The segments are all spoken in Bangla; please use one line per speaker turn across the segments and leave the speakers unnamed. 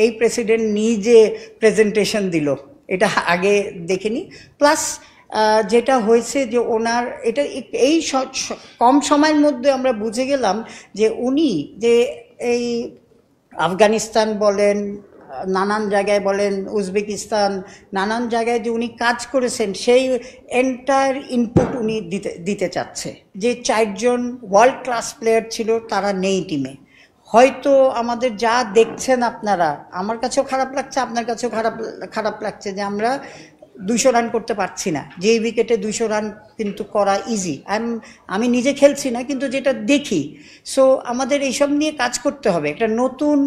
এই প্রেসিডেন্ট নিজে প্রেজেন্টেশন দিল, এটা আগে দেখিনি। প্লাস যেটা হয়েছে যে ওনার এটা এই কম সময়ের মধ্যে আমরা বুঝে গেলাম যে উনি যে এই আফগানিস্তান বলেন, নানান জায়গায় বলেন, উজবেকিস্তান, নানান জায়গায় যে উনি কাজ করেছেন সেই এন্টায়ার ইনপুট উনি দিতে চাচ্ছে। যে 4 জন ওয়ার্ল্ড ক্লাস প্লেয়ার ছিল তারা নেই টিমে। হয়তো আমাদের যা দেখছেন আপনারা, আমার কাছেও খারাপ লাগছে, আপনার কাছেও খারাপ লাগছে যে আমরা 200 রান করতে পারছি না। যেই উইকেটে 200 রান কিন্তু করা ইজি, আমি নিজে খেলছি না কিন্তু যেটা দেখি। সো আমাদের এইসব নিয়ে কাজ করতে হবে। একটা নতুন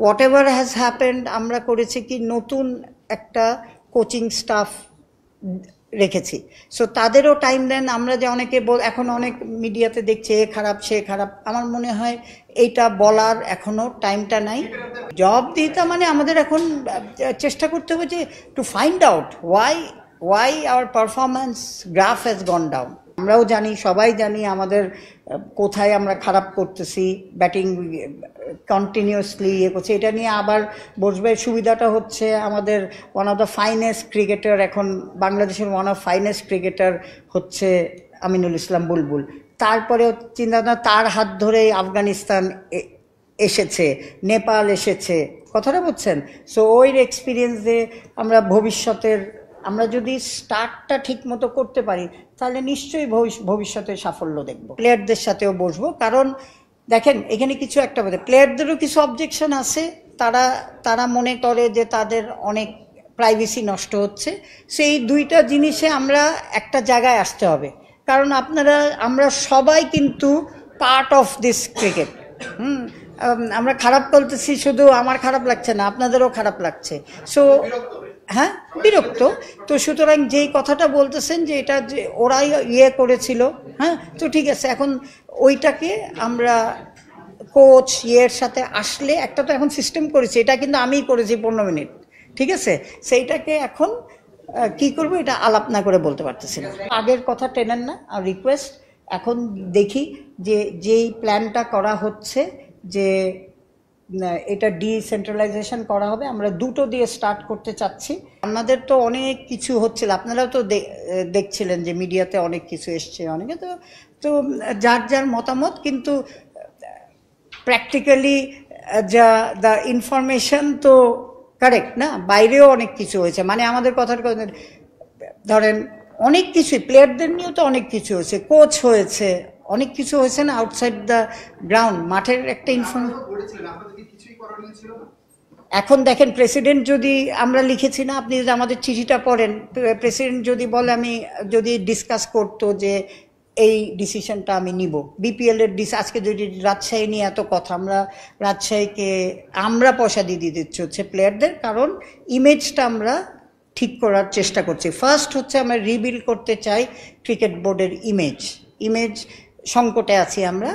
হোয়াট এভার হ্যাজ হ্যাপেন্ড, আমরা করেছি কি নতুন একটা কোচিং স্টাফ রেখেছি। সো তাদেরও টাইম দেন। আমরা যে অনেকে এখন অনেক মিডিয়াতে দেখছে এ খারাপ সে খারাপ, আমার মনে হয় এইটা বলার এখনও টাইমটা নাই। জব দিতে মানে আমাদের এখন চেষ্টা করতে হবে যে to find out Y hour performance graph has gone down. আমরাও জানি, সবাই জানি আমাদের কোথায় আমরা খারাপ করতেছি, ব্যাটিং কন্টিনিউয়াসলি করছে। এটা নিয়ে আবার বসবে। সুবিধাটা হচ্ছে আমাদের one of the finest cricketer, এখন বাংলাদেশের ওয়ান অফ ফাইনেস্ট ক্রিকেটার হচ্ছে আমিনুল ইসলাম বুলবুল। তারপরে চিন্তা, তার হাত ধরে আফগানিস্তান এসেছে, নেপাল এসেছে, কথাটা বুঝছেন। সো ওই এক্সপিরিয়েন্স দিয়ে আমরা ভবিষ্যতের, আমরা যদি স্টার্টটা ঠিক মতো করতে পারি তাহলে নিশ্চয়ই ভবিষ্যতে সাফল্য দেখব। প্লেয়ারদের সাথেও বসবো, কারণ দেখেন এখানে কিছু একটা বলতে, প্লেয়ারদেরও কিছু অবজেকশন আছে। তারা মনে করে যে তাদের অনেক প্রাইভেসি নষ্ট হচ্ছে। সেই দুইটা জিনিসে আমরা একটা জায়গায় আসতে হবে। কারণ আমরা সবাই কিন্তু পার্ট অফ দিস ক্রিকেট। আমরা খারাপ বলতেছি, শুধু আমার খারাপ লাগছে না, আপনাদেরও খারাপ লাগছে। সো হ্যাঁ, বিরক্ত। তো সুতরাং যেই কথাটা বলতেছেন যে এটা যে ওরাই করেছিল, হ্যাঁ, তো ঠিক আছে। এখন ওইটাকে আমরা কোচ এর সাথে আসলে একটা তো এখন সিস্টেম করেছি, এটা কিন্তু আমিই করেছি 15 মিনিট, ঠিক আছে। সেইটাকে এখন কি করব এটা আলাপ না করে বলতে পারতেছি না। আগের কথা টেনেন না। আর রিকোয়েস্ট, এখন দেখি যে যেই প্ল্যানটা করা হচ্ছে যে এটা ডিসেন্ট্রালাইজেশন করা হবে, আমরা দুটো দিয়ে স্টার্ট করতে চাচ্ছি। আমাদের তো অনেক কিছু হচ্ছিল, আপনারাও তো দেখছিলেন যে মিডিয়াতে অনেক কিছু এসছে, অনেকে তো যার যার মতামত, কিন্তু প্র্যাকটিক্যালি দ্য ইনফরমেশন তো কারেক্ট না। বাইরেও অনেক কিছু হয়েছে, মানে আমাদের কথার কথা ধরেন অনেক কিছুই, প্লেয়ারদের নিয়েও তো অনেক কিছু হয়েছে, কোচ হয়েছে, অনেক কিছু হয়েছে না আউটসাইড দ্য গ্রাউন্ড, মাঠের একটা এখন দেখেন প্রেসিডেন্ট যদি, আমরা লিখেছি না, আপনি যদি আমাদের চিঠিটা পড়েন, প্রেসিডেন্ট যদি বলে, আমি যদি ডিসকাস করতো যে এই ডিসিশনটা আমি নিব, বিপিএল এর আজকে যদি রাজশাহী নিয়ে এত কথা, আমরা রাজশাহীকে আমরা পয়সা দিয়ে দিচ্ছি হচ্ছে প্লেয়ারদের, কারণ ইমেজটা আমরা ঠিক করার চেষ্টা করছি। ফার্স্ট হচ্ছে আমরা রিবিল্ড করতে চাই ক্রিকেট বোর্ডের ইমেজ সংকটে আছি আমরা।